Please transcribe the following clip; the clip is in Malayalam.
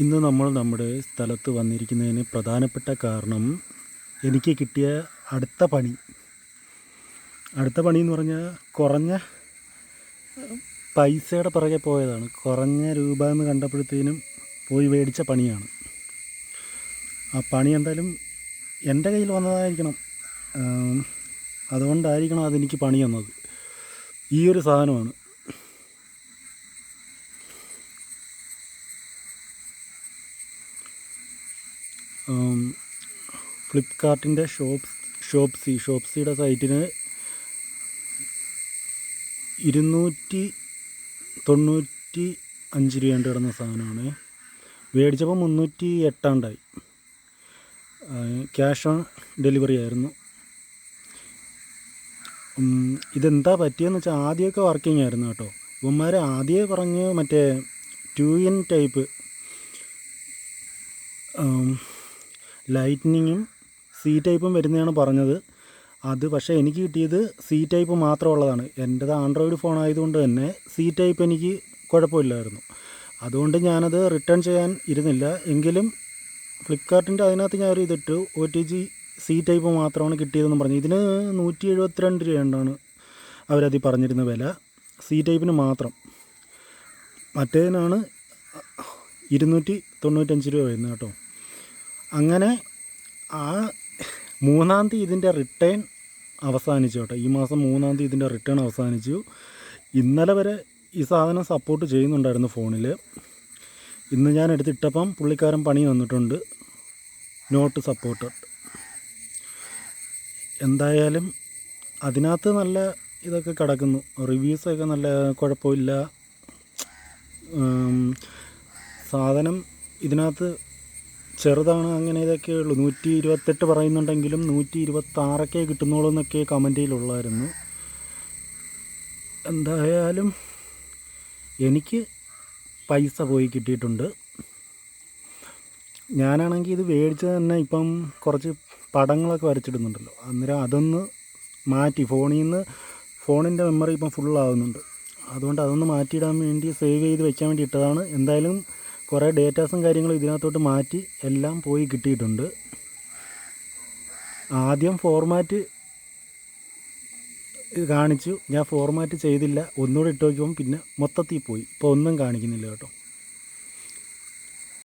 ഇന്ന് നമ്മൾ നമ്മുടെ സ്ഥലത്ത് വന്നിരിക്കുന്നതിന് പ്രധാനപ്പെട്ട കാരണം എനിക്ക് കിട്ടിയ അടുത്ത പണി എന്ന് പറഞ്ഞാൽ കുറഞ്ഞ പൈസയുടെ പുറകെ പോയതാണ്. കുറഞ്ഞ രൂപ എന്ന് കണ്ടപ്പോഴത്തേനും പോയി മേടിച്ച പണിയാണ്. ആ പണി എന്തായാലും എൻ്റെ കയ്യിൽ വന്നതായിരിക്കണം, അതുകൊണ്ടായിരിക്കണം അതെനിക്ക് പണി തന്നത്. ഈ ഒരു സാധനമാണ്. ഫ്ലിപ്കാർട്ടിൻ്റെ ഷോപ്സിയുടെ സൈറ്റിന് 295 രൂപ കിടന്ന സാധനമാണ്. മേടിച്ചപ്പോൾ 308 ക്യാഷ് ഓൺ ഡെലിവറി ആയിരുന്നു. ഇതെന്താ പറ്റിയെന്ന് വെച്ചാൽ ആദ്യമൊക്കെ വർക്കിംഗ് ആയിരുന്നു കേട്ടോ. ഇവന്മാർ ആദ്യമേ പറഞ്ഞ് മറ്റേ 2 ടൈപ്പ് ലൈറ്റ്നിങ്ങും സി ടൈപ്പും വരുന്നതാണ് പറഞ്ഞത്. അത് പക്ഷേ എനിക്ക് കിട്ടിയത് സി ടൈപ്പ് മാത്രമുള്ളതാണ്. എൻ്റേത് ആൻഡ്രോയിഡ് ഫോൺ ആയതുകൊണ്ട് തന്നെ സി ടൈപ്പ് എനിക്ക് കുഴപ്പമില്ലായിരുന്നു. അതുകൊണ്ട് ഞാനത് റിട്ടേൺ ചെയ്യാൻ ഇരുന്നില്ല. എങ്കിലും ഫ്ലിപ്കാർട്ടിൻ്റെ അതിനകത്ത് ഞാൻ ഒരു ഇതിട്ടു, OTG സി ടൈപ്പ് മാത്രമാണ് കിട്ടിയതെന്ന് പറഞ്ഞു. ഇതിന് 172 രൂപയാണ് അവരതിൽ പറഞ്ഞിരുന്ന വില, സി ടൈപ്പിന് മാത്രം. മറ്റേതിനാണ് 295 രൂപ വരുന്നത് കേട്ടോ. അങ്ങനെ ആ 3-ാം തീയതി ഇതിൻ്റെ റിട്ടേൺ അവസാനിച്ചു കേട്ടോ. ഈ മാസം 3-ാം തീയതി ഇതിൻ്റെ റിട്ടേൺ അവസാനിച്ചു. ഇന്നലെ വരെ ഈ സാധനം സപ്പോർട്ട് ചെയ്യുന്നുണ്ടായിരുന്നു ഫോണിൽ. ഇന്ന് ഞാൻ എടുത്തിട്ടപ്പം പുള്ളിക്കാരൻ പണി തന്നിട്ടുണ്ട്, നോട്ട് സപ്പോർട്ടഡ്. എന്തായാലും അതിനകത്ത് നല്ല ഇതൊക്കെ കിടക്കുന്നു, റിവ്യൂസൊക്കെ നല്ല കുഴപ്പമില്ല. സാധനം ഇതിനകത്ത് ചെറുതാണ്, അങ്ങനെ ഇതൊക്കെ ഉള്ളൂ. 128 പറയുന്നുണ്ടെങ്കിലും 126 കിട്ടുന്നുള്ളൂ എന്നൊക്കെ കമൻറ്റിലുള്ളായിരുന്നു. എന്തായാലും എനിക്ക് പൈസ പോയി കിട്ടിയിട്ടുണ്ട്. ഞാനാണെങ്കിൽ ഇത് മേടിച്ചത് തന്നെ ഇപ്പം കുറച്ച് പടങ്ങളൊക്കെ വരച്ചിടുന്നുണ്ടല്ലോ, അന്നേരം അതൊന്ന് മാറ്റി ഫോണിൻ്റെ മെമ്മറി ഇപ്പം ഫുള്ളാകുന്നുണ്ട്. അതുകൊണ്ട് അതൊന്ന് മാറ്റിയിടാൻ വേണ്ടി സേവ് ചെയ്ത് വെക്കാൻ വേണ്ടി ഇട്ടതാണ്. എന്തായാലും കുറേ ഡേറ്റാസും കാര്യങ്ങളും ഇതിനകത്തോട്ട് മാറ്റി എല്ലാം പോയി കിട്ടിയിട്ടുണ്ട്. ആദ്യം ഫോർമാറ്റ് കാണിച്ചു, ഞാൻ ഫോർമാറ്റ് ചെയ്തില്ല. ഒന്നുകൂടെ ഇട്ട് നോക്കിയപ്പോൾ പിന്നെ മൊത്തത്തിൽ പോയി. ഇപ്പോൾ ഒന്നും കാണിക്കുന്നില്ല കേട്ടോ.